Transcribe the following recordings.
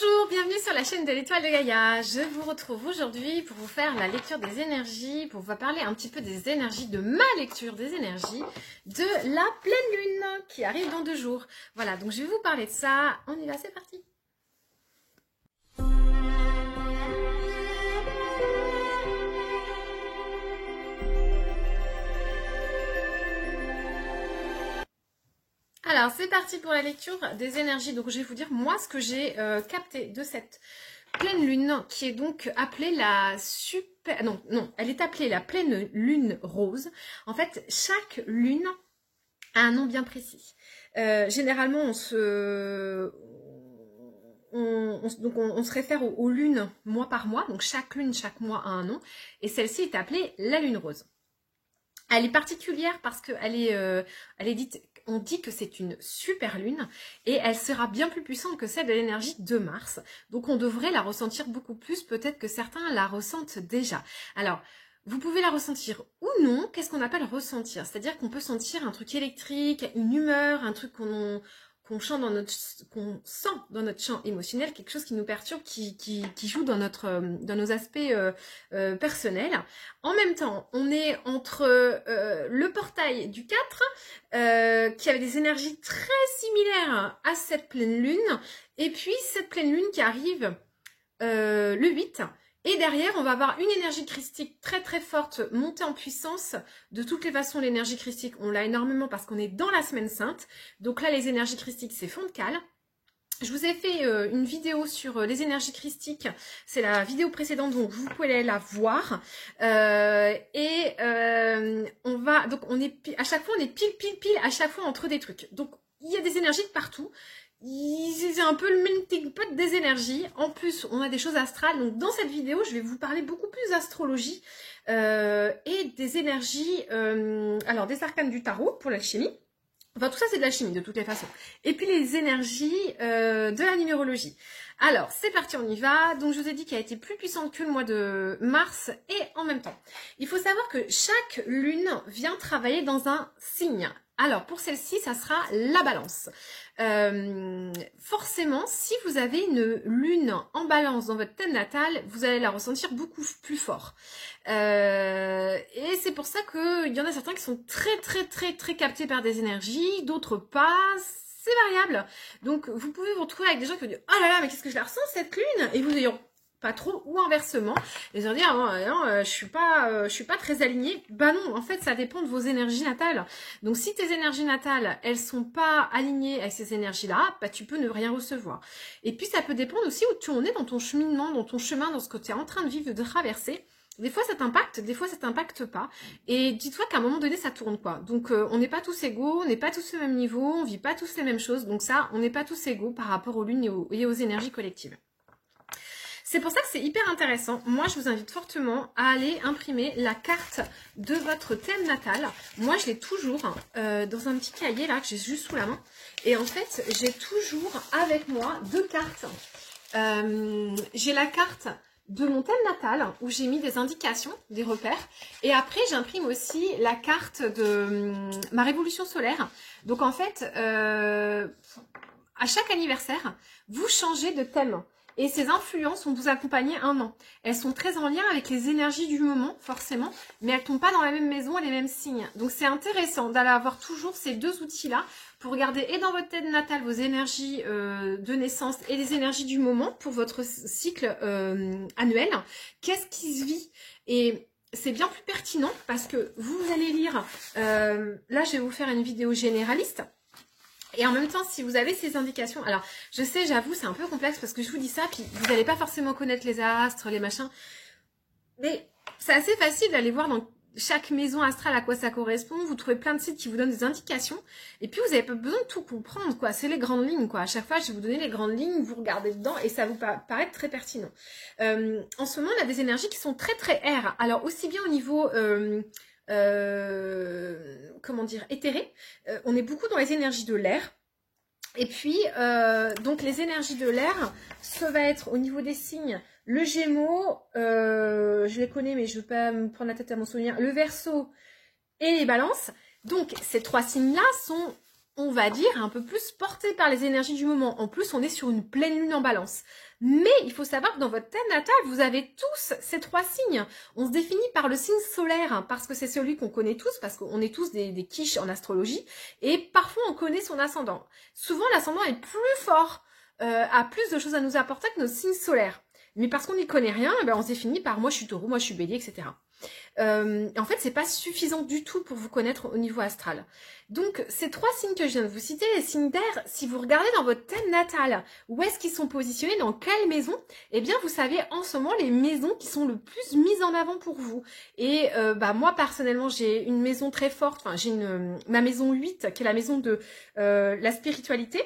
Bonjour, bienvenue sur la chaîne de l'Étoile de Gaïa. Je vous retrouve aujourd'hui pour vous faire la lecture des énergies, pour vous parler un petit peu des énergies, de ma lecture des énergies de la pleine lune qui arrive dans 2 jours. Voilà, donc je vais vous parler de ça. On y va, c'est parti. Alors, c'est parti pour la lecture des énergies. Donc, je vais vous dire, moi, ce que j'ai capté de cette pleine lune, qui est donc appelée la super... Non, elle est appelée la pleine lune rose. En fait, chaque lune a un nom bien précis. Généralement, on se réfère aux lunes mois par mois. Donc, chaque lune, chaque mois a un nom. Et celle-ci est appelée la lune rose. Elle est particulière parce qu'elle est dite... On dit que c'est une super lune et elle sera bien plus puissante que celle de l'énergie de Mars. Donc on devrait la ressentir beaucoup plus, peut-être que certains la ressentent déjà. Alors, vous pouvez la ressentir ou non. Qu'est-ce qu'on appelle ressentir? C'est-à-dire qu'on peut sentir un truc électrique, une humeur, un truc qu'on sent dans notre champ émotionnel, quelque chose qui nous perturbe, qui joue dans nos aspects personnels. En même temps, on est entre le portail du 4, qui avait des énergies très similaires à cette pleine lune, et puis cette pleine lune qui arrive le 8. Et derrière, on va avoir une énergie christique très très forte, montée en puissance. De toutes les façons, l'énergie christique, on l'a énormément parce qu'on est dans la semaine sainte. Donc là, les énergies christiques, c'est fond de cale. Je vous ai fait une vidéo sur les énergies christiques. C'est la vidéo précédente, donc vous pouvez aller la voir. À chaque fois, on est pile à chaque fois entre des trucs. Donc, il y a des énergies de partout. C'est un peu le melting pot des énergies. En plus, on a des choses astrales. Donc, dans cette vidéo, je vais vous parler beaucoup plus d'astrologie et des énergies, alors des arcanes du tarot pour l'alchimie. Enfin, tout ça, c'est de la chimie, de toutes les façons. Et puis, les énergies de la numérologie. Alors, c'est parti, on y va. Donc, je vous ai dit qu'elle a été plus puissante que le mois de mars et en même temps. Il faut savoir que chaque lune vient travailler dans un signe. Alors, pour celle-ci, ça sera la balance. Forcément, si vous avez une lune en balance dans votre thème natal, vous allez la ressentir beaucoup plus fort. Et c'est pour ça qu'il y en a certains qui sont très captés par des énergies, d'autres pas. C'est variable. Donc, vous pouvez vous retrouver avec des gens qui vont dire « Oh là là, mais qu'est-ce que je la ressens cette lune ?» Et vous ayant pas trop, ou inversement, et ils vont dire ah, non, je suis pas très alignée. Bah non, en fait, ça dépend de vos énergies natales. Donc, si tes énergies natales, elles sont pas alignées avec ces énergies-là, bah tu peux ne rien recevoir. Et puis, ça peut dépendre aussi où tu en es dans ton cheminement, dans ton chemin, dans ce que tu es en train de vivre, de traverser. Des fois ça t'impacte, des fois ça t'impacte pas. Et dis-toi qu'à un moment donné ça tourne quoi. Donc on n'est pas tous égaux, on n'est pas tous au même niveau, on vit pas tous les mêmes choses. Donc ça, on n'est pas tous égaux par rapport aux lunes et aux énergies collectives. C'est pour ça que c'est hyper intéressant. Moi, je vous invite fortement à aller imprimer la carte de votre thème natal. Moi, je l'ai toujours dans un petit cahier là que j'ai juste sous la main. Et en fait, j'ai toujours avec moi 2 cartes. J'ai la carte de mon thème natal où j'ai mis des indications, des repères. Et après, j'imprime aussi la carte de ma révolution solaire. Donc, en fait, à chaque anniversaire, vous changez de thème. Et ces influences vont vous accompagner 1 an. Elles sont très en lien avec les énergies du moment, forcément, mais elles ne tombent pas dans la même maison et les mêmes signes. Donc, c'est intéressant d'aller avoir toujours ces 2 outils-là pour regarder et dans votre thème natale vos énergies de naissance et les énergies du moment pour votre cycle annuel. Qu'est-ce qui se vit? Et c'est bien plus pertinent parce que vous allez lire... là, je vais vous faire une vidéo généraliste. Et en même temps, si vous avez ces indications, alors je sais, j'avoue, c'est un peu complexe parce que je vous dis ça, puis vous n'allez pas forcément connaître les astres, les machins, mais c'est assez facile d'aller voir dans chaque maison astrale à quoi ça correspond. Vous trouvez plein de sites qui vous donnent des indications, et puis vous n'avez pas besoin de tout comprendre, quoi. C'est les grandes lignes, quoi. À chaque fois, je vais vous donner les grandes lignes, vous regardez dedans, et ça vous paraît très pertinent. En ce moment, on a des énergies qui sont très air. Alors aussi bien au niveau comment dire, éthéré, on est beaucoup dans les énergies de l'air. Et puis, donc les énergies de l'air, ça va être au niveau des signes, le Gémeaux, je les connais mais je ne veux pas me prendre la tête à mon souvenir, le Verseau et les Balances. Donc ces 3 signes-là on va dire, un peu plus porté par les énergies du moment. En plus, on est sur une pleine lune en balance. Mais il faut savoir que dans votre thème natal, vous avez tous ces 3 signes. On se définit par le signe solaire, hein, parce que c'est celui qu'on connaît tous, parce qu'on est tous des quiches en astrologie, et parfois on connaît son ascendant. Souvent, l'ascendant est plus fort, a plus de choses à nous apporter que notre signe solaire. Mais parce qu'on n'y connaît rien, eh ben on se définit par moi je suis taureau, moi je suis bélier, etc. En fait, c'est pas suffisant du tout pour vous connaître au niveau astral. Donc, ces 3 signes que je viens de vous citer, les signes d'air, si vous regardez dans votre thème natal, où est-ce qu'ils sont positionnés, dans quelle maison, eh bien, vous savez en ce moment les maisons qui sont le plus mises en avant pour vous. Et moi, personnellement, j'ai une maison très forte, enfin, j'ai ma maison 8, qui est la maison de la spiritualité,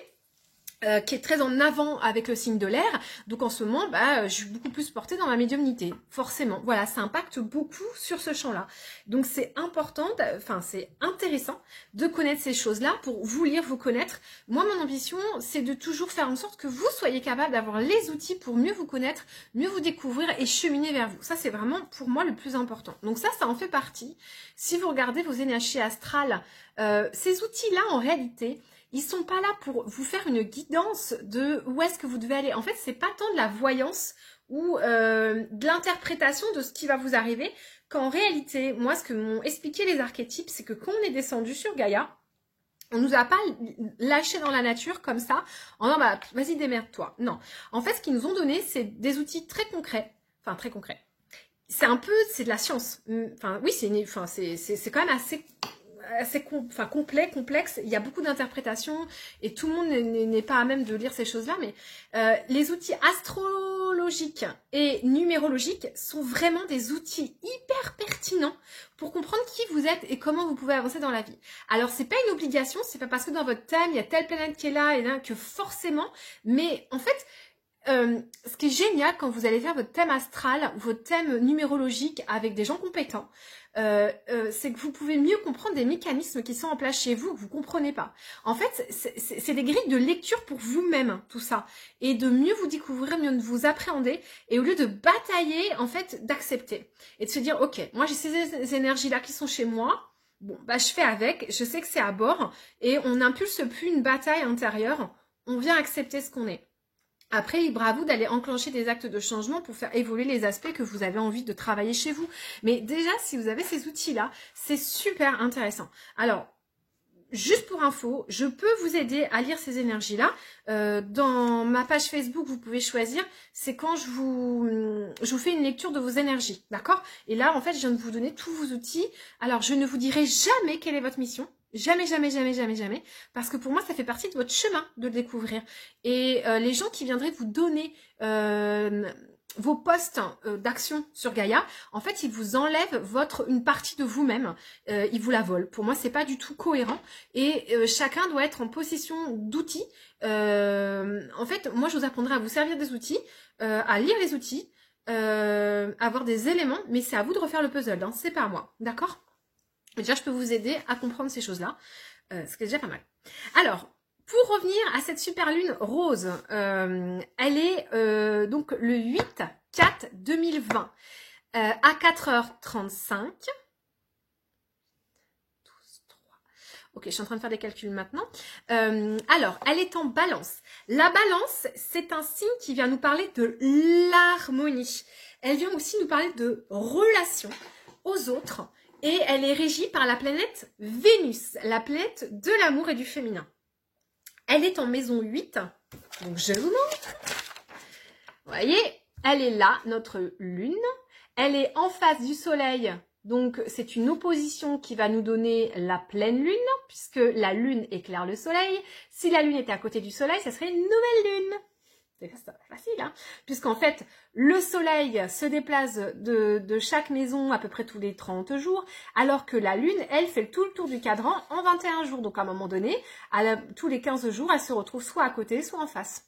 qui est très en avant avec le signe de l'air. Donc en ce moment, je suis beaucoup plus portée dans ma médiumnité, forcément. Voilà, ça impacte beaucoup sur ce champ-là. Donc c'est important, c'est intéressant de connaître ces choses-là pour vous lire, vous connaître. Moi, mon ambition, c'est de toujours faire en sorte que vous soyez capable d'avoir les outils pour mieux vous connaître, mieux vous découvrir et cheminer vers vous. Ça, c'est vraiment pour moi le plus important. Donc ça en fait partie. Si vous regardez vos énergies astrales, ces outils-là, en réalité, ils sont pas là pour vous faire une guidance de où est-ce que vous devez aller. En fait, c'est pas tant de la voyance ou de l'interprétation de ce qui va vous arriver, qu'en réalité, moi, ce que m'ont expliqué les archétypes, c'est que quand on est descendu sur Gaïa, on nous a pas lâché dans la nature comme ça, en disant vas-y démerde-toi. Non. En fait, ce qu'ils nous ont donné, c'est des outils très concrets. Enfin, très concrets. C'est de la science. Enfin, oui, c'est quand même assez complet, complexe, il y a beaucoup d'interprétations et tout le monde n'est pas à même de lire ces choses-là, mais les outils astrologiques et numérologiques sont vraiment des outils hyper pertinents pour comprendre qui vous êtes et comment vous pouvez avancer dans la vie. Alors, c'est pas une obligation, c'est pas parce que dans votre thème, il y a telle planète qui est là et là que forcément, mais en fait, ce qui est génial quand vous allez faire votre thème astral, votre thème numérologique avec des gens compétents, c'est que vous pouvez mieux comprendre des mécanismes qui sont en place chez vous que vous comprenez pas. En fait, c'est des grilles de lecture pour vous-même, tout ça. Et de mieux vous découvrir, mieux vous appréhender. Et au lieu de batailler, en fait, d'accepter. Et de se dire, ok, moi j'ai ces énergies-là qui sont chez moi. Bon, je fais avec, je sais que c'est à bord. Et on n'impulse plus une bataille intérieure. On vient accepter ce qu'on est. Après, libre à vous d'aller enclencher des actes de changement pour faire évoluer les aspects que vous avez envie de travailler chez vous. Mais déjà, si vous avez ces outils-là, c'est super intéressant. Alors, juste pour info, je peux vous aider à lire ces énergies-là. Dans ma page Facebook, vous pouvez choisir. C'est quand je vous fais une lecture de vos énergies, d'accord? Et là, en fait, je viens de vous donner tous vos outils. Alors, je ne vous dirai jamais quelle est votre mission. Jamais, jamais, jamais, jamais, jamais. Parce que pour moi, ça fait partie de votre chemin de le découvrir. Et les gens qui viendraient vous donner vos postes d'action sur Gaïa, en fait, ils vous enlèvent une partie de vous-même. Ils vous la volent. Pour moi, c'est pas du tout cohérent. Et chacun doit être en possession d'outils. En fait, moi, je vous apprendrai à vous servir des outils, à lire les outils, avoir des éléments. Mais c'est à vous de refaire le puzzle. Hein, c'est pas à moi. D'accord ? Déjà, je peux vous aider à comprendre ces choses-là, ce qui est déjà pas mal. Alors, pour revenir à cette super lune rose, elle est donc le 8/4/2020 à 4h35. 12, 3. Ok, je suis en train de faire des calculs maintenant. Alors, elle est en balance. La balance, c'est un signe qui vient nous parler de l'harmonie. Elle vient aussi nous parler de relation aux autres. Et elle est régie par la planète Vénus, la planète de l'amour et du féminin. Elle est en maison 8, donc je vous montre. Vous voyez, elle est là, notre lune. Elle est en face du soleil, donc c'est une opposition qui va nous donner la pleine lune, puisque la lune éclaire le soleil. Si la lune était à côté du soleil, ça serait une nouvelle lune. C'est facile, hein, puisqu'en fait, le soleil se déplace de chaque maison à peu près tous les 30 jours, alors que la lune, elle, fait tout le tour du cadran en 21 jours. Donc à un moment donné, tous les 15 jours, elle se retrouve soit à côté, soit en face.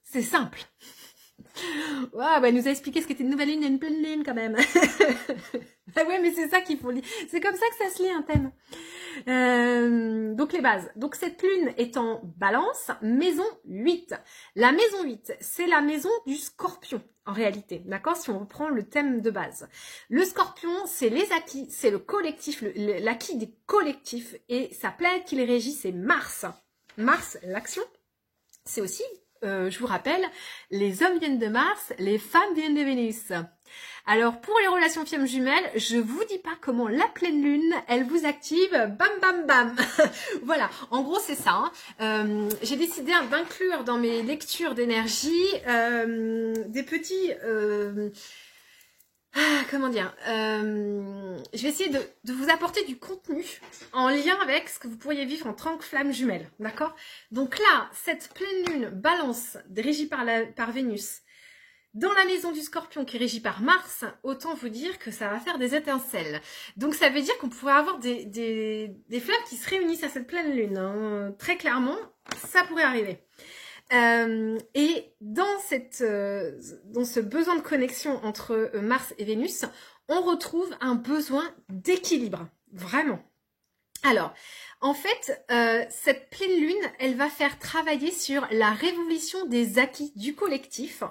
C'est simple. Wow, elle nous a expliqué ce qu'était une nouvelle lune et une pleine lune quand même. Ah ouais, mais c'est ça qu'il faut lire. C'est comme ça que ça se lit un thème. Donc les bases. Donc cette lune est en balance, maison 8. La maison 8, c'est la maison du scorpion en réalité. D'accord? Si on reprend le thème de base. Le scorpion, c'est les acquis, c'est le collectif, l'acquis des collectifs. Et sa planète qui les régit, c'est Mars. Mars, l'action, c'est aussi, je vous rappelle, les hommes viennent de Mars, les femmes viennent de Vénus. Alors, pour les relations femmes jumelles, je vous dis pas comment la pleine lune, elle vous active, bam bam bam. Voilà, en gros c'est ça. Hein. J'ai décidé d'inclure dans mes lectures d'énergie des petits... comment dire, je vais essayer de vous apporter du contenu en lien avec ce que vous pourriez vivre en tant que flamme jumelle, d'accord? Donc là, cette pleine lune balance régie par Vénus dans la maison du Scorpion qui est régie par Mars, autant vous dire que ça va faire des étincelles. Donc ça veut dire qu'on pourrait avoir des flammes qui se réunissent à cette pleine lune, hein. Très clairement, ça pourrait arriver. Et dans ce besoin de connexion entre Mars et Vénus, on retrouve un besoin d'équilibre, vraiment. Alors, en fait, cette pleine lune, elle va faire travailler sur la révolution des acquis du collectif,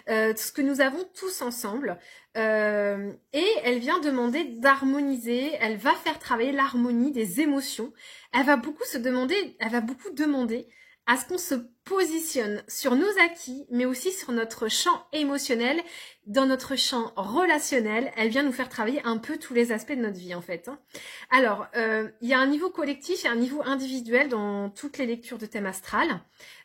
ce que nous avons tous ensemble, et elle vient demander d'harmoniser, elle va faire travailler l'harmonie des émotions, elle va beaucoup demander à ce qu'on se positionne sur nos acquis, mais aussi sur notre champ émotionnel, dans notre champ relationnel. Elle vient nous faire travailler un peu tous les aspects de notre vie, en fait. Alors, il y a un niveau collectif et un niveau individuel dans toutes les lectures de thème astral.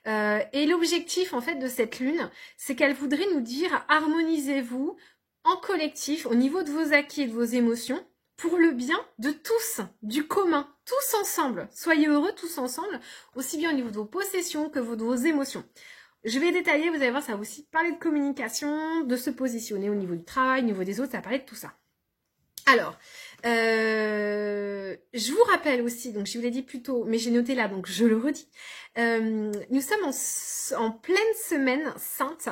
Et l'objectif, en fait, de cette lune, c'est qu'elle voudrait nous dire, harmonisez-vous en collectif, au niveau de vos acquis et de vos émotions, pour le bien de tous, du commun, tous ensemble. Soyez heureux tous ensemble, aussi bien au niveau de vos possessions que de vos émotions. Je vais détailler, vous allez voir, ça va aussi parler de communication, de se positionner au niveau du travail, au niveau des autres, ça va parler de tout ça. Alors, je vous rappelle aussi, donc je vous l'ai dit plus tôt, mais j'ai noté là, donc je le redis. Nous sommes en pleine semaine sainte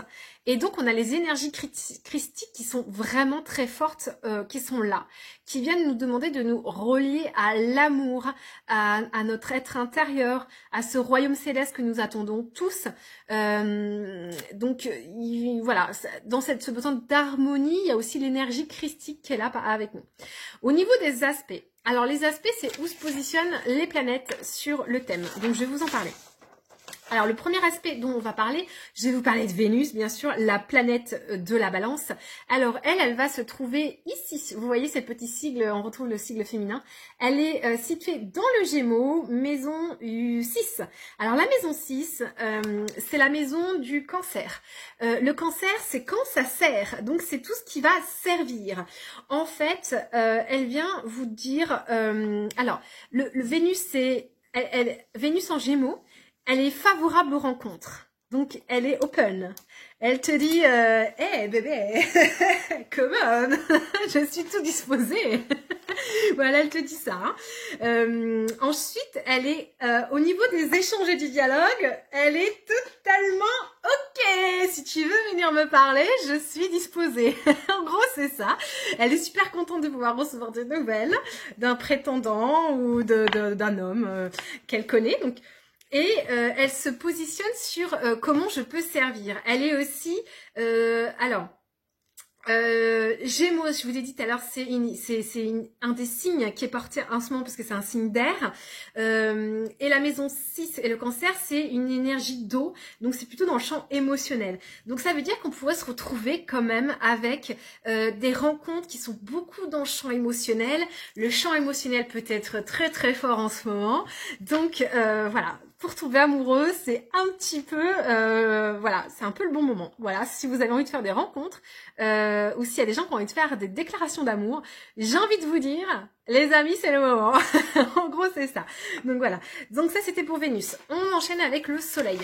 et donc on a les énergies christiques qui sont vraiment très fortes, qui sont là, qui viennent nous demander de nous relier à l'amour, à notre être intérieur, à ce royaume céleste que nous attendons tous. Donc voilà, dans ce besoin d'harmonie, il y a aussi l'énergie christique qui est là avec nous. Au niveau des aspects, alors les aspects, c'est où se positionnent les planètes sur le thème. Donc je vais vous en parler. Alors le premier aspect dont on va parler, je vais vous parler de Vénus, bien sûr, la planète de la balance. Alors elle va se trouver ici. Vous voyez ces petits sigles, on retrouve le sigle féminin. Elle est située dans le Gémeaux, maison 6. Alors la maison 6, c'est la maison du cancer. Le cancer, c'est quand ça sert. Donc c'est tout ce qui va servir. En fait, elle vient vous dire... alors, le Vénus, c'est... Vénus en Gémeaux, elle est favorable aux rencontres. Donc, elle est open. Elle te dit, hey bébé, come on, je suis tout disposée. Voilà, elle te dit ça. Hein. Ensuite, elle est au niveau des échanges et du dialogue, elle est totalement ok. Si tu veux venir me parler, je suis disposée. En gros, c'est ça. Elle est super contente de pouvoir recevoir des nouvelles d'un prétendant ou d'un homme qu'elle connaît. Donc, et elle se positionne sur comment je peux servir. Elle est aussi... Gémeaux, je vous ai dit tout à l'heure, c'est un des signes qui est porté en ce moment parce que c'est un signe d'air. Et la maison 6 et le cancer, c'est une énergie d'eau. Donc c'est plutôt dans le champ émotionnel. Donc ça veut dire qu'on pourrait se retrouver quand même avec des rencontres qui sont beaucoup dans le champ émotionnel. Le champ émotionnel peut être très très fort en ce moment. Donc voilà. Pour tomber amoureux, c'est un petit peu, voilà, c'est un peu le bon moment. Voilà, si vous avez envie de faire des rencontres, ou s'il y a des gens qui ont envie de faire des déclarations d'amour, j'ai envie de vous dire, les amis, c'est le moment. En gros, c'est ça. Donc voilà. Donc ça, c'était pour Vénus. On enchaîne avec le Soleil.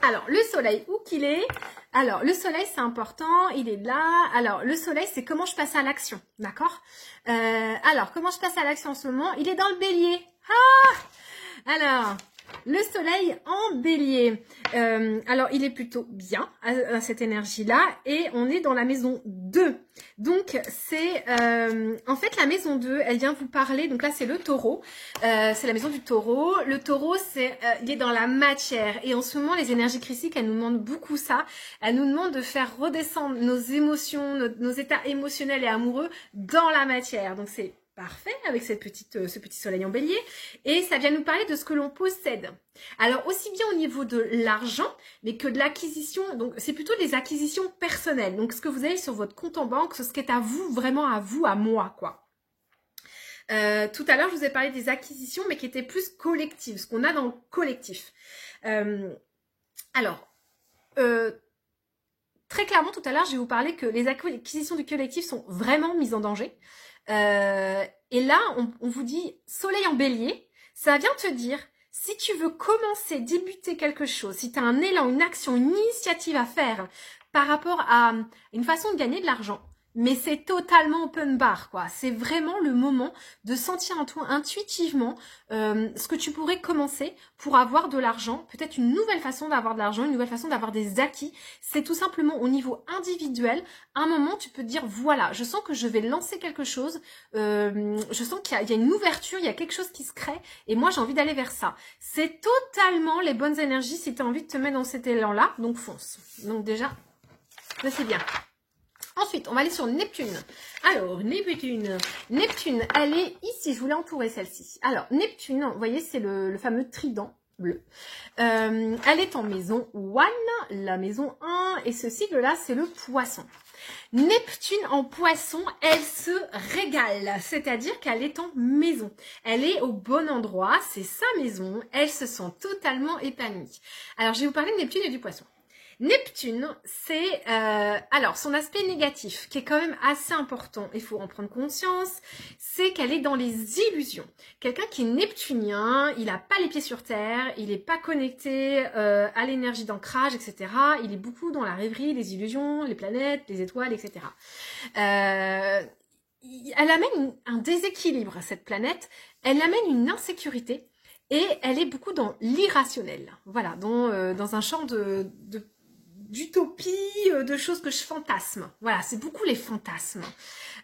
Alors, le Soleil, où qu'il est? Alors, le Soleil, c'est important, il est là. Alors, le Soleil, c'est comment je passe à l'action, d'accord? Alors, comment je passe à l'action en ce moment? Il est dans le Bélier. Ah! Alors... Le Soleil en Bélier, alors il est plutôt bien à cette énergie-là et on est dans la maison 2. Donc c'est, en fait la maison 2, elle vient vous parler, donc là c'est le Taureau, c'est la maison du Taureau. Le Taureau, c'est, il est dans la matière et en ce moment les énergies christiques, elles nous demandent beaucoup ça. Elles nous demandent de faire redescendre nos émotions, nos états émotionnels et amoureux dans la matière. Donc c'est Parfait, avec ce petit soleil en bélier. Et ça vient nous parler de ce que l'on possède. Alors, aussi bien au niveau de l'argent, mais que de l'acquisition. Donc, c'est plutôt des acquisitions personnelles. Donc, ce que vous avez sur votre compte en banque, ce qui est à vous, vraiment à vous, à moi, quoi. Tout à l'heure, je vous ai parlé des acquisitions, mais qui étaient plus collectives, ce qu'on a dans le collectif. Très clairement, tout à l'heure, je vais vous parler que les acquisitions du collectif sont vraiment mises en danger. Et là, on vous dit soleil en bélier, ça vient te dire, si tu veux commencer, débuter quelque chose, si tu as un élan, une action, une initiative à faire par rapport à une façon de gagner de l'argent, mais c'est totalement open bar, quoi. C'est vraiment le moment de sentir en toi intuitivement ce que tu pourrais commencer pour avoir de l'argent, peut-être une nouvelle façon d'avoir de l'argent, une nouvelle façon d'avoir des acquis. C'est tout simplement au niveau individuel. À un moment, tu peux te dire, voilà, je sens que je vais lancer quelque chose, je sens qu'il y a une ouverture, il y a quelque chose qui se crée, et moi, j'ai envie d'aller vers ça. C'est totalement les bonnes énergies si tu as envie de te mettre dans cet élan-là, donc fonce. Donc déjà, ça c'est bien. Ensuite, on va aller sur Neptune. Alors, Neptune, elle est ici. Je voulais entourer celle-ci. Alors, Neptune, vous voyez, c'est le fameux trident bleu. Elle est en maison 1, la maison 1, et ce sigle-là, c'est le poisson. Neptune en poisson, elle se régale, c'est-à-dire qu'elle est en maison. Elle est au bon endroit, c'est sa maison, elle se sent totalement épanouie. Alors, je vais vous parler de Neptune et du poisson. Neptune, c'est alors son aspect négatif qui est quand même assez important, il faut en prendre conscience, c'est qu'elle est dans les illusions. Quelqu'un qui est neptunien, il n'a pas les pieds sur terre, il n'est pas connecté à l'énergie d'ancrage, etc. Il est beaucoup dans la rêverie, les illusions, les planètes, les étoiles, etc. Elle amène un déséquilibre à cette planète, elle amène une insécurité et elle est beaucoup dans l'irrationnel. Voilà, dans un champ d'utopie, de choses que je fantasme. Voilà, c'est beaucoup les fantasmes.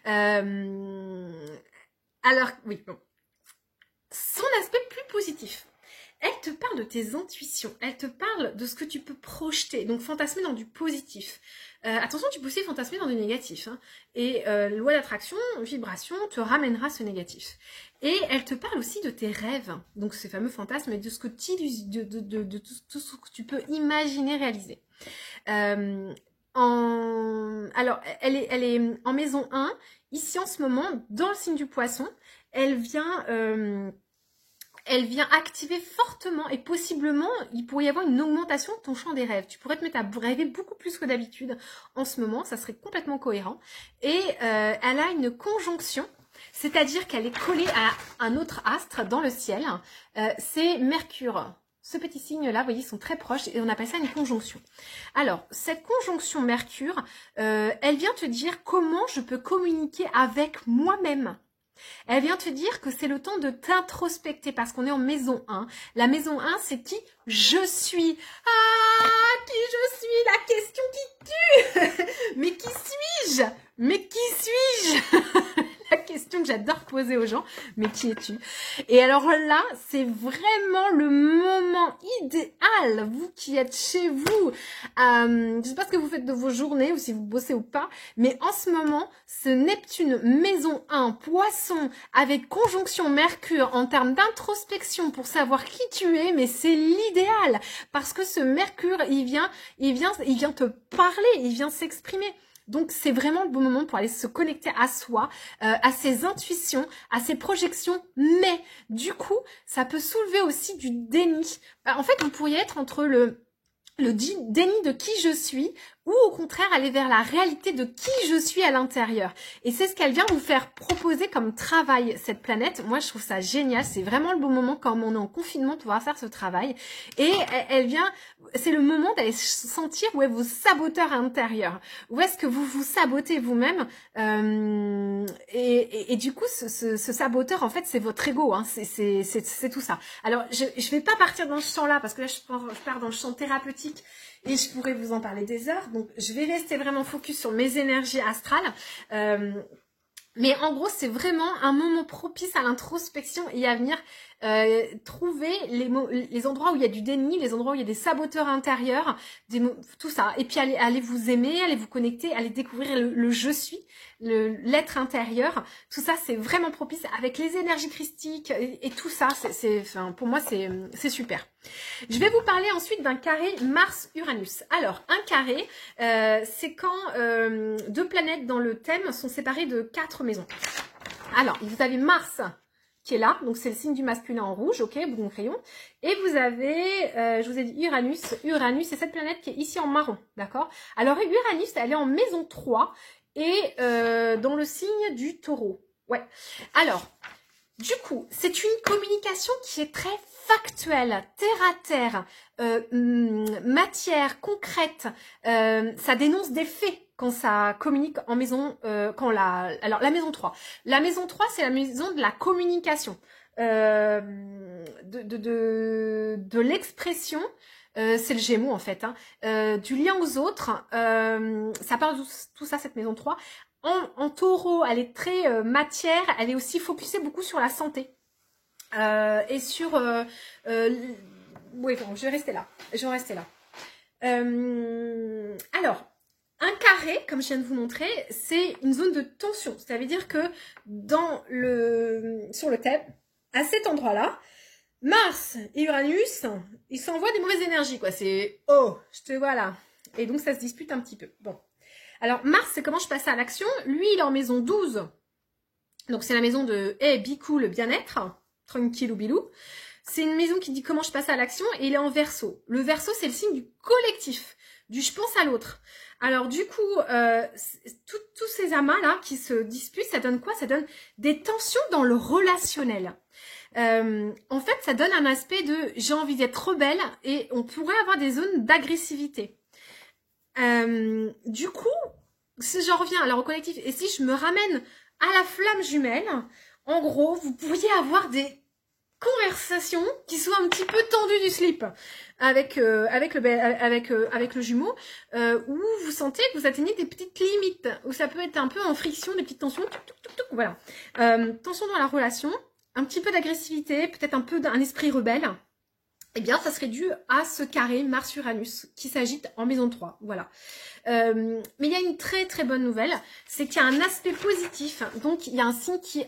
Alors, oui, bon. Son aspect plus positif. Elle te parle de tes intuitions. Elle te parle de ce que tu peux projeter. Donc, fantasmer dans du positif. Attention, tu peux aussi fantasmer dans du négatif. Hein. Et loi d'attraction, vibration, te ramènera ce négatif. Et elle te parle aussi de tes rêves. Donc, ces fameux fantasmes et de ce que tout ce que tu peux imaginer réaliser. Alors, elle est en maison 1, ici en ce moment, dans le signe du poisson, elle vient activer fortement et possiblement, il pourrait y avoir une augmentation de ton champ des rêves. Tu pourrais te mettre à rêver beaucoup plus que d'habitude en ce moment, ça serait complètement cohérent. Et elle a une conjonction, c'est-à-dire qu'elle est collée à un autre astre dans le ciel, c'est Mercure. Ce petit signe-là, vous voyez, ils sont très proches et on appelle ça une conjonction. Alors, cette conjonction Mercure, elle vient te dire comment je peux communiquer avec moi-même. Elle vient te dire que c'est le temps de t'introspecter parce qu'on est en maison 1. La maison 1, c'est qui je suis. Ah, qui je suis, la question qui tue. Mais qui suis-je? Mais qui suis-je? La question que j'adore poser aux gens, mais qui es-tu? Et alors là, c'est vraiment le moment idéal, vous qui êtes chez vous. Je sais pas ce que vous faites de vos journées, ou si vous bossez ou pas, mais en ce moment, ce Neptune maison 1, poisson, avec conjonction Mercure en termes d'introspection pour savoir qui tu es, mais c'est l'idéal. Parce que ce Mercure, il vient te parler, il vient s'exprimer. Donc, c'est vraiment le bon moment pour aller se connecter à soi, à ses intuitions, à ses projections. Mais, du coup, ça peut soulever aussi du déni. En fait, vous pourriez être entre le déni de qui je suis ou au contraire aller vers la réalité de qui je suis à l'intérieur. Et c'est ce qu'elle vient vous faire proposer comme travail, cette planète. Moi, je trouve ça génial. C'est vraiment le bon moment quand on est en confinement de pouvoir faire ce travail. Et elle vient, c'est le moment d'aller sentir où est vos saboteurs intérieurs. Où est-ce que vous vous sabotez vous-même et du coup, ce saboteur, en fait, c'est votre ego. Hein. C'est tout ça. Alors, je vais pas partir dans ce champ-là parce que là, je pars dans le champ thérapeutique. Et je pourrais vous en parler des heures. Donc, je vais rester vraiment focus sur mes énergies astrales. Mais en gros, c'est vraiment un moment propice à l'introspection et à venir trouver les endroits où il y a du déni, les endroits où il y a des saboteurs intérieurs, tout ça. Et puis allez vous aimer, allez vous connecter, allez découvrir le je suis, l'être intérieur. Tout ça, c'est vraiment propice avec les énergies christiques et tout ça. Enfin, pour moi, c'est super. Je vais vous parler ensuite d'un carré Mars-Uranus. Alors, un carré, c'est quand deux planètes dans le thème sont séparées de 4 maisons. Alors, vous avez Mars qui est là, donc c'est le signe du masculin en rouge, ok, bout de crayon. Et vous avez, je vous ai dit Uranus. Uranus, c'est cette planète qui est ici en marron, d'accord? Alors, Uranus, elle est en maison 3 et dans le signe du taureau. Ouais. Alors, du coup, c'est une communication qui est très factuelle, terre à terre, matière, concrète. Ça dénonce des faits quand ça communique en maison, alors la maison 3. La maison 3, c'est la maison de la communication, de l'expression. C'est le Gémeaux en fait, hein, du lien aux autres. Ça parle de tout ça, cette maison 3. En taureau, elle est très matière, elle est aussi focusée beaucoup sur la santé. Et sur... oui, bon, je vais rester là. Alors, un carré, comme je viens de vous montrer, c'est une zone de tension. Ça veut dire que sur le thème, à cet endroit-là, Mars et Uranus, ils s'envoient des mauvaises énergies, quoi. C'est « Oh, je te vois là ». Et donc, ça se dispute un petit peu. Bon. Alors, Mars, c'est comment je passe à l'action. Lui, il est en maison 12. Donc, c'est la maison de hey, be cool, bien-être, tranquille ou bilou. C'est une maison qui dit comment je passe à l'action et il est en Verseau. Le Verseau, c'est le signe du collectif, du je pense à l'autre. Alors, du coup, tous ces amas-là qui se disputent, ça donne quoi? Ça donne des tensions dans le relationnel. En fait, ça donne un aspect de j'ai envie d'être rebelle et on pourrait avoir des zones d'agressivité. Du coup, si j'en reviens alors au collectif, et si je me ramène à la flamme jumelle, en gros, vous pourriez avoir des conversations qui soient un petit peu tendues du slip avec le jumeau, où vous sentez que vous atteignez des petites limites, où ça peut être un peu en friction, des petites tensions, voilà. Tension dans la relation, un petit peu d'agressivité, peut-être un peu d'un esprit rebelle. Eh bien, ça serait dû à ce carré Mars-Uranus qui s'agite en maison 3. Voilà. Mais il y a une très très bonne nouvelle, c'est qu'il y a un aspect positif. Donc, il y a un signe qui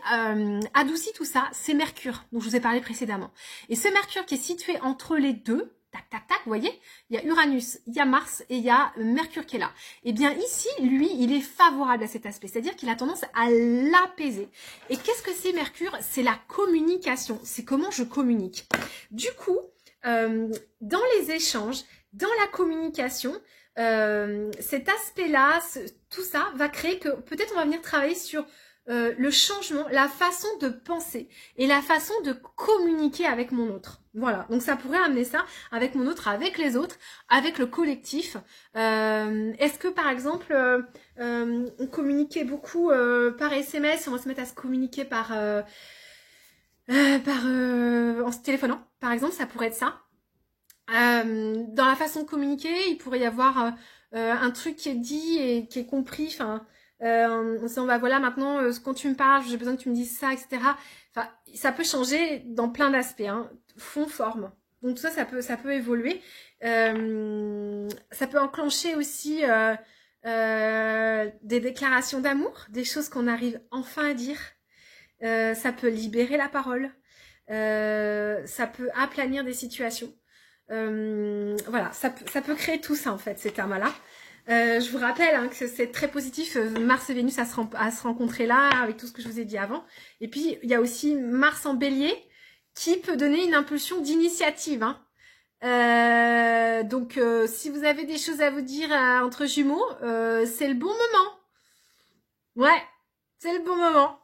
adoucit tout ça, c'est Mercure, dont je vous ai parlé précédemment. Et ce Mercure qui est situé entre les deux, tac, tac, tac, vous voyez, il y a Uranus, il y a Mars et il y a Mercure qui est là. Eh bien, ici, lui, il est favorable à cet aspect, c'est-à-dire qu'il a tendance à l'apaiser. Et qu'est-ce que c'est Mercure? C'est la communication, c'est comment je communique. Du coup, dans les échanges, dans la communication, cet aspect-là, tout ça va créer que peut-être on va venir travailler sur le changement, la façon de penser et la façon de communiquer avec mon autre. Voilà, donc ça pourrait amener ça avec mon autre, avec les autres, avec le collectif. Est-ce que par exemple, on communiquait beaucoup par SMS, on va se mettre à se communiquer en se téléphonant, par exemple, ça pourrait être ça. Dans la façon de communiquer, il pourrait y avoir un truc qui est dit et qui est compris, enfin, en disant, bah voilà, maintenant, quand tu me parles, j'ai besoin que tu me dises ça, etc. Enfin, ça peut changer dans plein d'aspects, hein, fond, forme. Donc tout ça, ça peut évoluer. Ça peut enclencher aussi des déclarations d'amour, des choses qu'on arrive enfin à dire. Ça peut libérer la parole. Ça peut aplanir des situations. Voilà, ça peut créer tout ça en fait, cet amas-là. Je vous rappelle hein, que c'est très positif, Mars et Vénus à se rencontrer là, avec tout ce que je vous ai dit avant. Et puis, il y a aussi Mars en bélier, qui peut donner une impulsion d'initiative. Hein. Donc, si vous avez des choses à vous dire entre jumeaux, c'est le bon moment. Ouais, c'est le bon moment.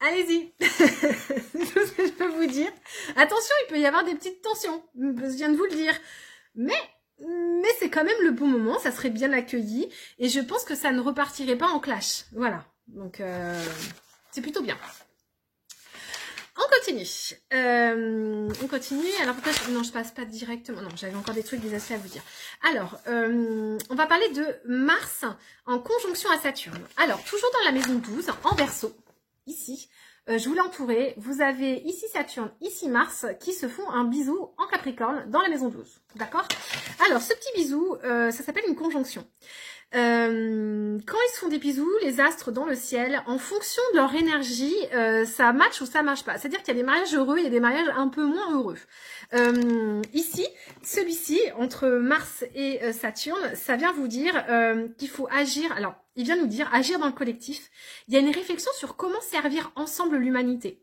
Allez-y, c'est tout ce que je peux vous dire. Attention, il peut y avoir des petites tensions, je viens de vous le dire. Mais c'est quand même le bon moment, ça serait bien accueilli. Et je pense que ça ne repartirait pas en clash. Voilà, donc c'est plutôt bien. On continue. Alors pourquoi non, je passe pas directement. Non, j'avais encore des trucs, des aspects à vous dire. Alors, on va parler de Mars en conjonction à Saturne. Alors, toujours dans la maison 12, en Verseau. ici, je vous l'ai entouré. Vous avez ici Saturne, ici Mars, qui se font un bisou en Capricorne dans la maison 12. D'accord? Alors, ce petit bisou, ça s'appelle une conjonction. Quand ils se font des bisous, les astres dans le ciel, en fonction de leur énergie, ça match ou ça marche pas. C'est-à-dire qu'il y a des mariages heureux, il y a des mariages un peu moins heureux. Ici, celui-ci, entre Mars et Saturne, ça vient vous dire qu'il faut agir. Alors, il vient nous dire agir dans le collectif. Il y a une réflexion sur comment servir ensemble l'humanité.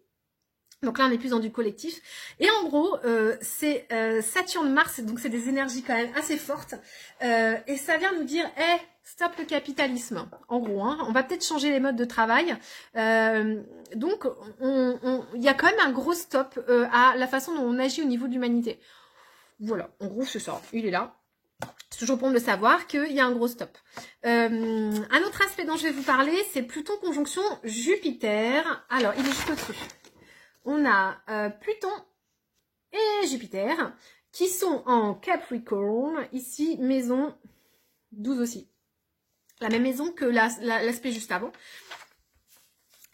Donc là, on est plus dans du collectif. Et en gros, c'est Saturne-Mars, donc c'est des énergies quand même assez fortes. Et ça vient nous dire, hey, stop le capitalisme. En gros, hein, on va peut-être changer les modes de travail. Donc, il y a quand même un gros stop à la façon dont on agit au niveau de l'humanité. Voilà, en gros, c'est ça. Il est là. C'est toujours bon de le savoir qu'il y a un gros stop. Un autre aspect dont je vais vous parler, c'est Pluton conjonction Jupiter. Alors, il est juste au-dessus. On a Pluton et Jupiter qui sont en Capricorne, ici maison 12 aussi. La même maison que l'aspect juste avant.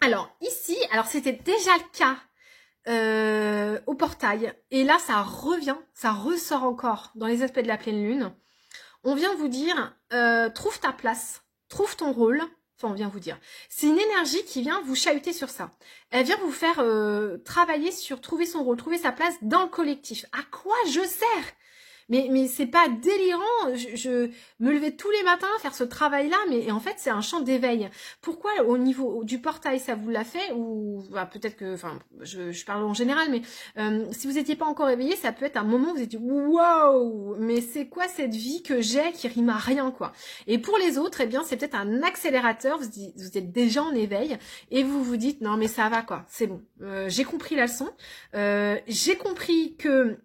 Alors ici, alors c'était déjà le cas au portail. Et là, ça revient, ça ressort encore dans les aspects de la pleine lune. On vient vous dire, trouve ta place, trouve ton rôle. Enfin, on vient vous dire. C'est une énergie qui vient vous chahuter sur ça. Elle vient vous faire travailler sur trouver son rôle, trouver sa place dans le collectif. À quoi je sers ? Mais c'est pas délirant, je me levais tous les matins faire ce travail-là, mais en fait c'est un champ d'éveil. Pourquoi au niveau du portail ça vous l'a fait, ou bah, peut-être que, enfin je parle en général, mais si vous n'étiez pas encore éveillé, ça peut être un moment où vous étiez wow, mais c'est quoi cette vie que j'ai qui rime à rien quoi. Et pour les autres, eh bien c'est peut-être un accélérateur, vous êtes déjà en éveil et vous vous dites non mais ça va quoi, c'est bon, j'ai compris la leçon, j'ai compris que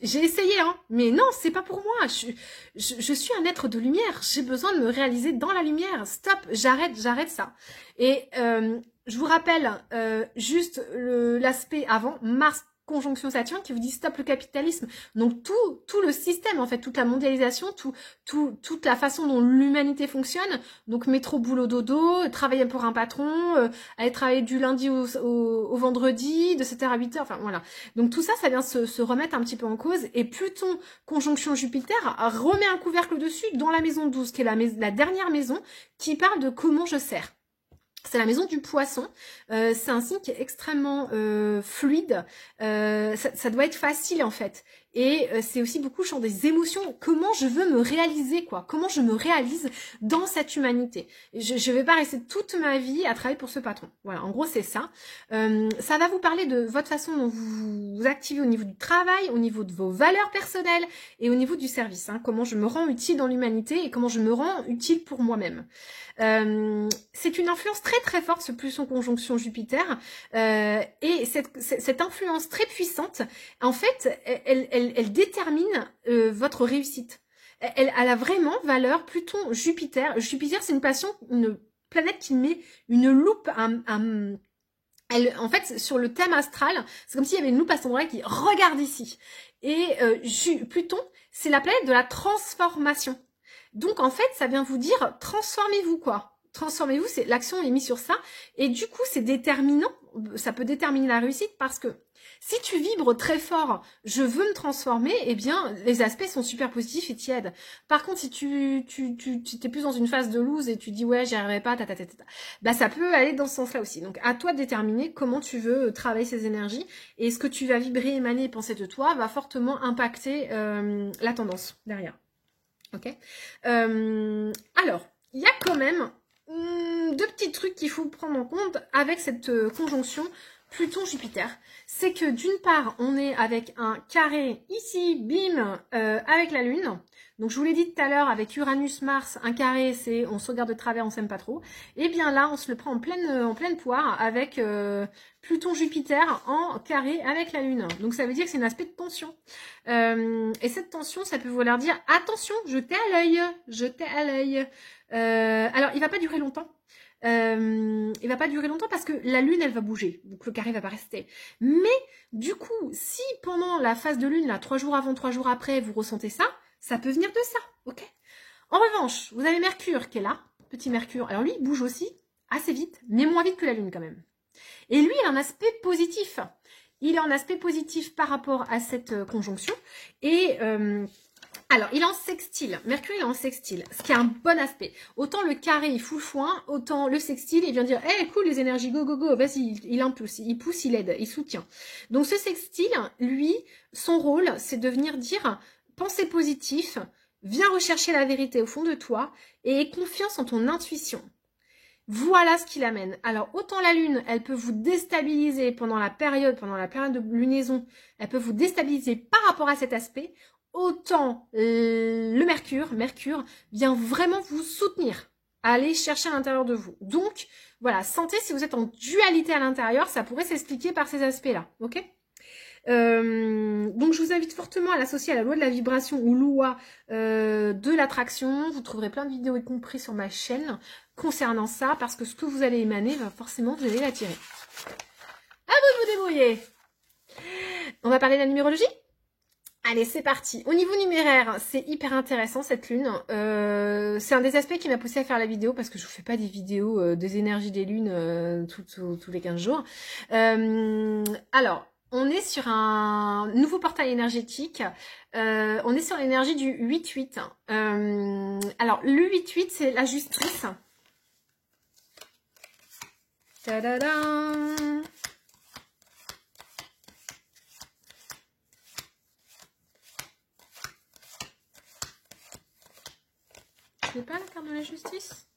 j'ai essayé, hein, mais non, c'est pas pour moi. Je suis un être de lumière. J'ai besoin de me réaliser dans la lumière. Stop, j'arrête ça. Et je vous rappelle juste l'aspect avant, Mars conjonction Saturne, qui vous dit stop le capitalisme. Donc tout le système, en fait, toute la mondialisation, toute la façon dont l'humanité fonctionne. Donc métro, boulot, dodo, travailler pour un patron, aller travailler du lundi au vendredi, de 7h à 8h, enfin voilà. Donc tout ça, ça vient se remettre un petit peu en cause. Et Pluton conjonction Jupiter remet un couvercle dessus dans la maison 12, qui est la dernière maison, qui parle de comment je sers. C'est la maison du poisson, c'est un signe qui est extrêmement fluide, ça doit être facile en fait. Et c'est aussi beaucoup le champ des émotions, comment je veux me réaliser quoi, comment je me réalise dans cette humanité. Je vais pas rester toute ma vie à travailler pour ce patron. Voilà, en gros c'est ça. Ça va vous parler de votre façon dont vous vous activez au niveau du travail, au niveau de vos valeurs personnelles et au niveau du service. Hein, comment je me rends utile dans l'humanité et comment je me rends utile pour moi-même. C'est une influence très très forte ce Pluton conjonction Jupiter et cette influence très puissante en fait elle détermine votre réussite. Elle a vraiment valeur. Pluton Jupiter c'est une planète qui met une loupe en fait sur le thème astral, c'est comme s'il y avait une loupe à cet endroit qui regarde ici. Et Pluton c'est la planète de la transformation. Donc, en fait, ça vient vous dire, transformez-vous, quoi. Transformez-vous, c'est l'action est mise sur ça. Et du coup, c'est déterminant. Ça peut déterminer la réussite parce que si tu vibres très fort, je veux me transformer, eh bien, les aspects sont super positifs et t'y aident. Par contre, si tu t'es plus dans une phase de lose et tu dis, ouais, j'y arriverai pas, bah, ça peut aller dans ce sens-là aussi. Donc, à toi de déterminer comment tu veux travailler ces énergies et ce que tu vas vibrer, émaner et penser de toi va fortement impacter la tendance derrière. Ok. Alors, il y a quand même deux petits trucs qu'il faut prendre en compte avec cette conjonction Pluton-Jupiter. C'est que d'une part, on est avec un carré ici, bim, avec la Lune. Donc je vous l'ai dit tout à l'heure, avec Uranus-Mars, un carré, c'est on se regarde de travers, on s'aime pas trop. Et bien là, on se le prend en pleine poire avec Pluton-Jupiter en carré avec la Lune. Donc ça veut dire que c'est un aspect de tension. Et cette tension, ça peut vouloir dire attention, jetez à l'œil. Alors, il va pas durer longtemps. Il va pas durer longtemps parce que la Lune, elle va bouger. Donc le carré va pas rester. Mais du coup, si pendant la phase de Lune, là, 3 jours avant, 3 jours après, vous ressentez ça, ça peut venir de ça, ok? En revanche, vous avez Mercure qui est là, petit Mercure. Alors lui, il bouge aussi. assez vite, mais moins vite que la Lune quand même. Et lui, il a un aspect positif. Il a un aspect positif par rapport à cette conjonction. Et alors, il est en sextile. Mercure, il est en sextile, ce qui est un bon aspect. Autant le carré, il fout le foin, autant le sextile, il vient dire « Eh, cool, les énergies, go, go, go !» Vas-y, il impulse, il aide, il soutient. Donc, ce sextile, lui, son rôle, c'est de venir dire « Pensez positif, viens rechercher la vérité au fond de toi et aie confiance en ton intuition. » Voilà ce qu'il amène. Alors, autant la Lune, elle peut vous déstabiliser pendant la période de lunaison, elle peut vous déstabiliser par rapport à cet aspect, autant le Mercure vient vraiment vous soutenir, aller chercher à l'intérieur de vous. Donc, voilà, sentez si vous êtes en dualité à l'intérieur, ça pourrait s'expliquer par ces aspects-là, ok ? Donc je vous invite fortement à l'associer à la loi de la vibration ou loi de l'attraction. Vous trouverez plein de vidéos y compris sur ma chaîne concernant ça, parce que ce que vous allez émaner, forcément vous allez l'attirer. À vous de vous débrouiller. On va parler de la numérologie. Allez, c'est parti. Au niveau numéraire, c'est hyper intéressant cette lune. C'est un des aspects qui m'a poussé à faire la vidéo, parce que je vous fais pas des vidéos des énergies des lunes tous les 15 jours. Alors, on est sur un nouveau portail énergétique. On est sur l'énergie du 8-8. Alors, le 8-8, c'est la justice. Tadadam! Je n'ai pas la carte de la justice.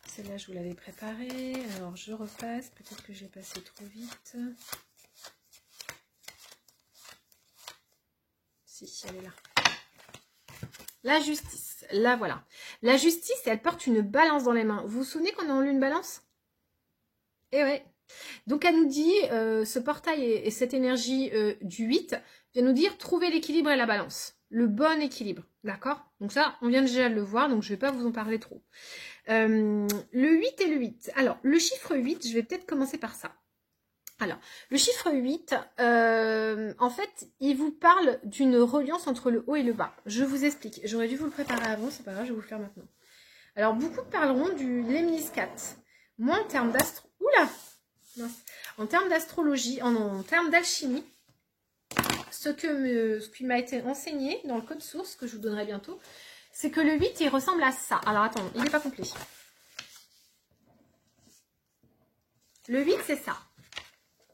Celle-là, je vous l'avais préparée. Alors, je repasse. Peut-être que j'ai passé trop vite. Si, elle est là. La justice. Là, voilà. La justice, elle porte une balance dans les mains. Vous vous souvenez qu'on a en lune balance? Eh ouais. Donc, elle nous dit, ce portail et cette énergie du 8 vient nous dire trouver l'équilibre et la balance. Le bon équilibre. D'accord? Donc ça, on vient déjà de le voir, donc je ne vais pas vous en parler trop. Le 8 et le 8. Alors, le chiffre 8, je vais peut-être commencer par ça. Alors, le chiffre 8, en fait, il vous parle d'une reliance entre le haut et le bas. Je vous explique. J'aurais dû vous le préparer avant, c'est pas grave, je vais vous le faire maintenant. Alors, beaucoup parleront du lemniscate. Moi, en termes d'astro... Oula! En termes d'astrologie, en termes d'alchimie, ce qui m'a été enseigné dans le code source, que je vous donnerai bientôt, c'est que le 8, il ressemble à ça. Alors, attends, il n'est pas complet. Le 8, c'est ça,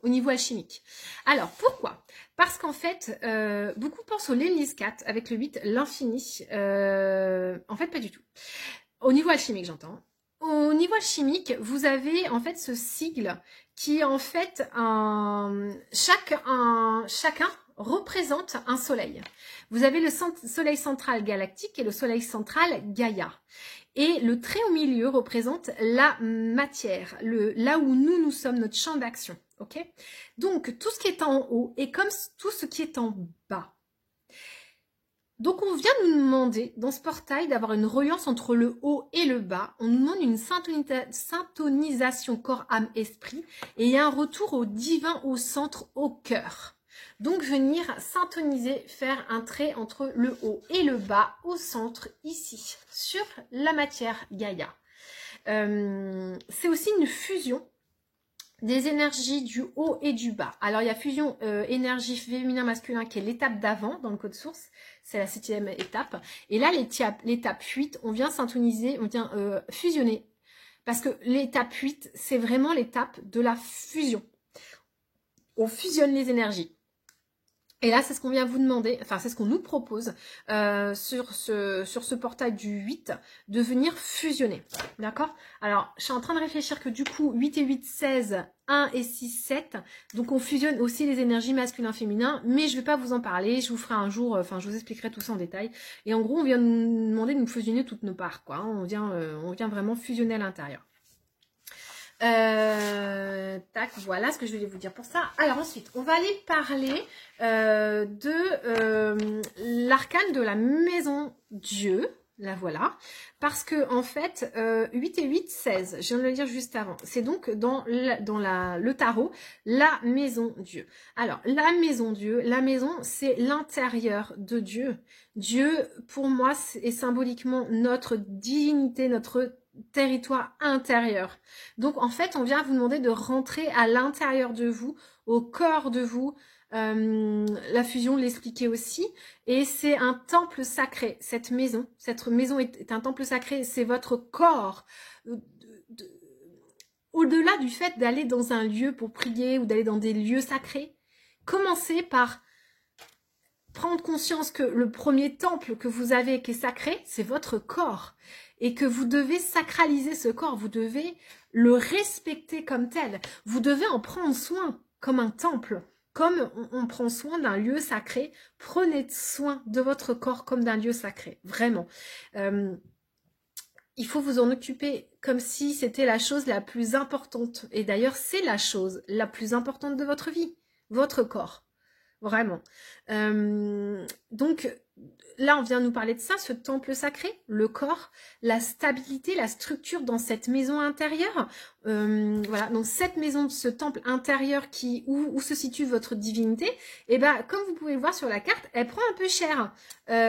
au niveau alchimique. Alors, pourquoi? Parce qu'en fait, beaucoup pensent au lemniscate, avec le 8, l'infini. En fait, pas du tout. Au niveau alchimique, j'entends. Au niveau alchimique, vous avez en fait ce sigle qui est en fait chacun représente un soleil. Vous avez le soleil central galactique et le soleil central Gaïa. Et le trait au milieu représente la matière, là où nous sommes, notre champ d'action. Ok? Donc, tout ce qui est en haut est comme tout ce qui est en bas. Donc, on vient nous demander, dans ce portail, d'avoir une reliance entre le haut et le bas. On nous demande une syntonisation corps, âme, esprit. Et il y a un retour au divin, au centre, au cœur. Donc, venir syntoniser, faire un trait entre le haut et le bas, au centre, ici, sur la matière Gaïa. C'est aussi une fusion des énergies du haut et du bas. Alors, il y a fusion énergie féminin-masculin qui est l'étape d'avant dans le code source. C'est la 7e étape. Et là, l'étape 8, on vient syntoniser, on vient fusionner. Parce que l'étape 8, c'est vraiment l'étape de la fusion. On fusionne les énergies. Et là, c'est ce qu'on vient vous demander, enfin, c'est ce qu'on nous propose sur ce portail du 8, de venir fusionner. D'accord? Alors, je suis en train de réfléchir que du coup, 8 et 8, 16, 1 et 6, 7. Donc, on fusionne aussi les énergies masculin-féminin, mais je ne vais pas vous en parler. Je vous ferai un jour, enfin, je vous expliquerai tout ça en détail. Et en gros, on vient nous demander de nous fusionner toutes nos parts, quoi. On vient vraiment fusionner à l'intérieur. Tac, voilà ce que je voulais vous dire pour ça. Alors ensuite, on va aller parler de l'arcane de la maison Dieu. La voilà. Parce que en fait, 8 et 8, 16. Je viens de le dire juste avant. C'est donc dans le tarot, la maison Dieu. Alors, la maison Dieu, la maison, c'est l'intérieur de Dieu. Dieu, pour moi, est symboliquement notre divinité, notre territoire intérieur. Donc en fait, on vient vous demander de rentrer à l'intérieur de vous, au corps de vous. La fusion l'expliquait aussi. Et c'est un temple sacré, cette maison. Cette maison est un temple sacré, c'est votre corps. Au-delà du fait d'aller dans un lieu pour prier ou d'aller dans des lieux sacrés, commencez par prendre conscience que le premier temple que vous avez qui est sacré, c'est votre corps. Et que vous devez sacraliser ce corps, vous devez le respecter comme tel. Vous devez en prendre soin comme un temple, comme on prend soin d'un lieu sacré. Prenez soin de votre corps comme d'un lieu sacré, vraiment. Il faut vous en occuper comme si c'était la chose la plus importante. Et d'ailleurs, c'est la chose la plus importante de votre vie, votre corps. Vraiment. Donc, là, on vient nous parler de ça, ce temple sacré, le corps, la stabilité, la structure dans cette maison intérieure. Voilà, donc cette maison, ce temple intérieur où se situe votre divinité, et ben, comme vous pouvez le voir sur la carte, elle prend un peu cher. J'avais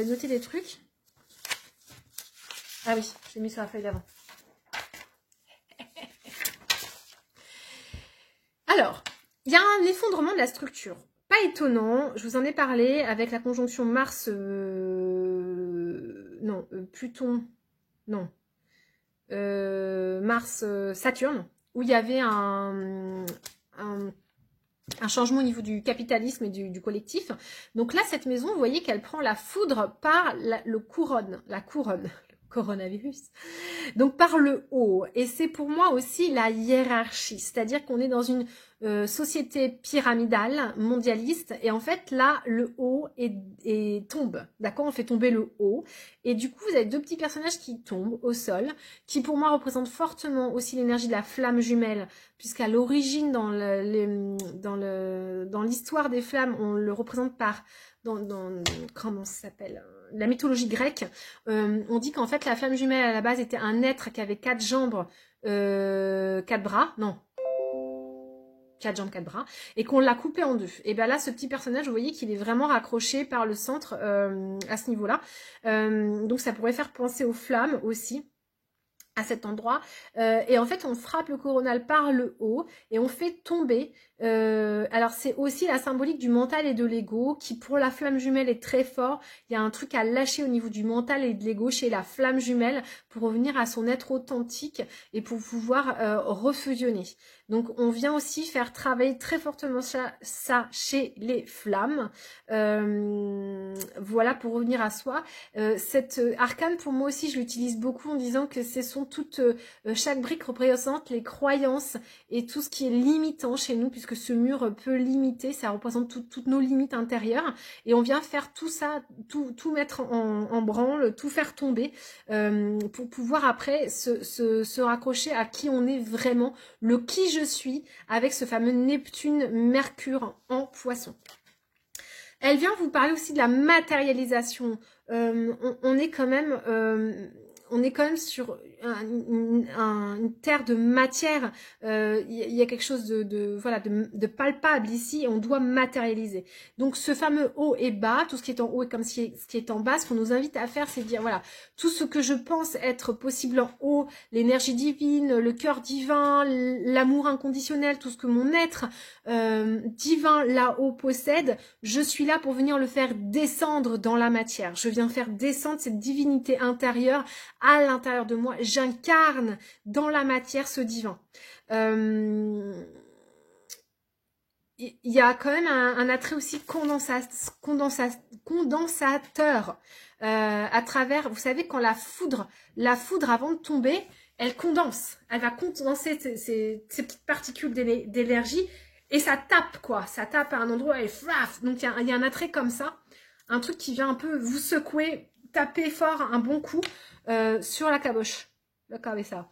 noté des trucs. Ah oui, j'ai mis sur la feuille d'avant. Alors, il y a un effondrement de la structure. Pas étonnant, je vous en ai parlé avec la conjonction Mars... Pluton... Non. Mars-Saturne, où il y avait un changement au niveau du capitalisme et du collectif. Donc là, cette maison, vous voyez qu'elle prend la foudre par la couronne, le coronavirus. Donc par le haut. Et c'est pour moi aussi la hiérarchie. C'est-à-dire qu'on est dans une société pyramidale, mondialiste. Et en fait, là, le haut tombe. D'accord? On fait tomber le haut. Et du coup, vous avez deux petits personnages qui tombent au sol, qui pour moi représentent fortement aussi l'énergie de la flamme jumelle, puisqu'à l'origine, dans l'histoire des flammes, on le représente par... comment ça s'appelle, la mythologie grecque, on dit qu'en fait la flamme jumelle à la base était un être qui avait 4 jambes, 4 bras, non, 4 jambes, 4 bras, et qu'on l'a coupé en deux. Et bien là, ce petit personnage, vous voyez qu'il est vraiment raccroché par le centre à ce niveau-là. Donc ça pourrait faire penser aux flammes aussi, à cet endroit, et en fait on frappe le coronal par le haut et on fait tomber, alors c'est aussi la symbolique du mental et de l'ego qui pour la flamme jumelle est très fort. Il y a un truc à lâcher au niveau du mental et de l'ego chez la flamme jumelle pour revenir à son être authentique et pour pouvoir refusionner. Donc on vient aussi faire travailler très fortement ça chez les flammes, voilà, pour revenir à soi. Cette arcane pour moi aussi je l'utilise beaucoup en disant que ce sont toutes, chaque brique représente les croyances et tout ce qui est limitant chez nous, puisque ce mur peut limiter, ça représente toutes nos limites intérieures, et on vient faire tout ça, tout mettre en branle, tout faire tomber, pour pouvoir après se raccrocher à qui on est vraiment, le qui je suis, avec ce fameux Neptune, Mercure en Poisson. Elle vient vous parler aussi de la matérialisation. On est quand même sur une terre de matière. Il y a quelque chose de palpable ici et on doit matérialiser. Donc ce fameux haut et bas, tout ce qui est en haut et comme ce qui est en bas, ce qu'on nous invite à faire, c'est dire voilà, tout ce que je pense être possible en haut, l'énergie divine, le cœur divin, l'amour inconditionnel, tout ce que mon être divin là-haut possède, je suis là pour venir le faire descendre dans la matière. Je viens faire descendre cette divinité intérieure à l'intérieur de moi. J'incarne dans la matière ce divin. Il y a quand même un attrait aussi condensateur à travers, vous savez, quand la foudre avant de tomber, elle condense. Elle va condenser ces petites particules d'énergie et ça tape, quoi. Ça tape à un endroit et flaf. Donc il y a un attrait comme ça. Un truc qui vient un peu vous secouer, taper fort un bon coup sur la caboche. La cabeza.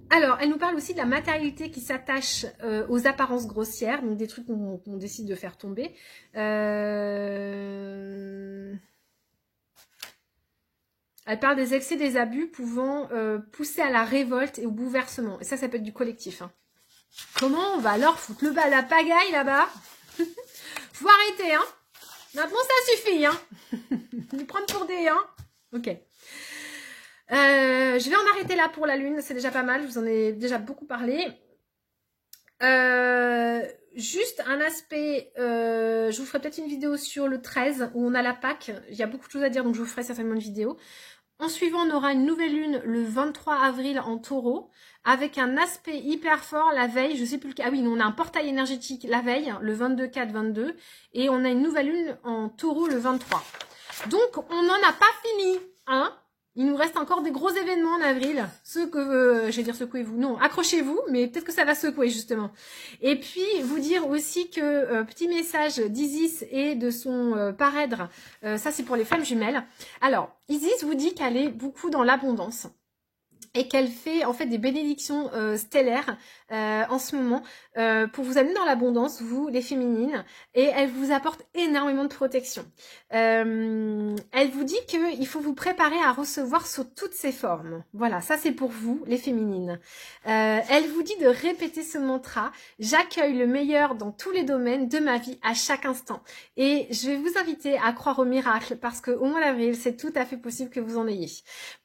Alors, elle nous parle aussi de la matérialité qui s'attache aux apparences grossières, donc des trucs qu'on décide de faire tomber. Elle parle des excès, des abus pouvant pousser à la révolte et au bouleversement. Et ça peut être du collectif. Hein. Comment on va alors foutre le bas à la pagaille là-bas? Faut arrêter, hein. Maintenant, ça suffit, hein. Nous prendre pour des, hein. Ok. Je vais en arrêter là pour la lune, c'est déjà pas mal, je vous en ai déjà beaucoup parlé. Juste un aspect, je vous ferai peut-être une vidéo sur le 13 où on a la Pâque, il y a beaucoup de choses à dire donc je vous ferai certainement une vidéo. En suivant, on aura une nouvelle lune le 23 avril en taureau, avec un aspect hyper fort la veille, je sais plus lequel, ah oui, on a un portail énergétique la veille, le 22-4-22, et on a une nouvelle lune en taureau le 23. Donc, on n'en a pas fini, hein. Il nous reste encore des gros événements en avril. Ceux que, je vais dire secouez-vous, non, accrochez-vous, mais peut-être que ça va secouer justement. Et puis, vous dire aussi que, petit message d'Isis et de son parèdre, ça c'est pour les flammes jumelles. Alors, Isis vous dit qu'elle est beaucoup dans l'abondance. Et qu'elle fait en fait des bénédictions stellaires en ce moment pour vous amener dans l'abondance, vous les féminines, et elle vous apporte énormément de protection. Elle vous dit qu'il faut vous préparer à recevoir sous toutes ses formes. Voilà, ça c'est pour vous les féminines. Elle vous dit de répéter ce mantra: j'accueille le meilleur dans tous les domaines de ma vie à chaque instant. Et je vais vous inviter à croire au miracle parce qu'au mois d'avril, c'est tout à fait possible que vous en ayez.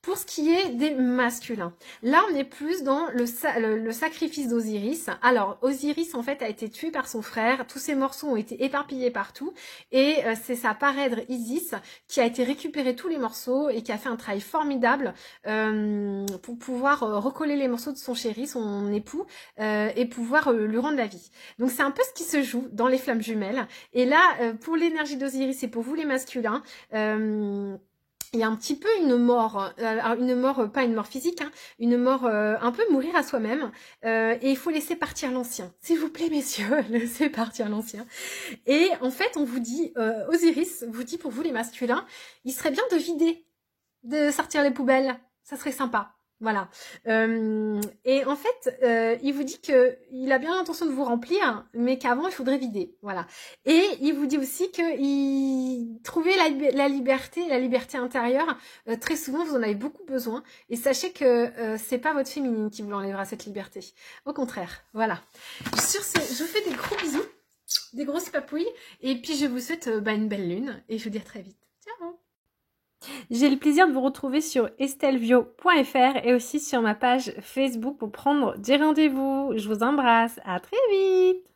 Pour ce qui est des masculins, là on est plus dans le sacrifice d'Osiris. Alors Osiris en fait a été tué par son frère, tous ses morceaux ont été éparpillés partout et c'est sa parèdre Isis qui a été récupéré tous les morceaux et qui a fait un travail formidable pour pouvoir recoller les morceaux de son chéri, son époux, et pouvoir lui rendre la vie. Donc c'est un peu ce qui se joue dans les flammes jumelles. Et là pour l'énergie d'Osiris et pour vous les masculins, il y a un petit peu une mort, pas une mort physique, hein, une mort un peu mourir à soi-même, et il faut laisser partir l'ancien. S'il vous plaît, messieurs, laissez partir l'ancien. Et en fait, on vous dit, Osiris vous dit pour vous les masculins, il serait bien de vider, de sortir les poubelles, ça serait sympa. Voilà. Et en fait, il vous dit que il a bien l'intention de vous remplir, mais qu'avant il faudrait vider. Voilà. Et il vous dit aussi que trouver la liberté intérieure, très souvent vous en avez beaucoup besoin. Et sachez que c'est pas votre féminine qui vous enlèvera cette liberté. Au contraire. Voilà. Sur ce, je vous fais des gros bisous, des grosses papouilles, et puis je vous souhaite une belle lune. Et je vous dis à très vite. Ciao. J'ai le plaisir de vous retrouver sur estelvio.fr et aussi sur ma page Facebook pour prendre des rendez-vous. Je vous embrasse. À très vite.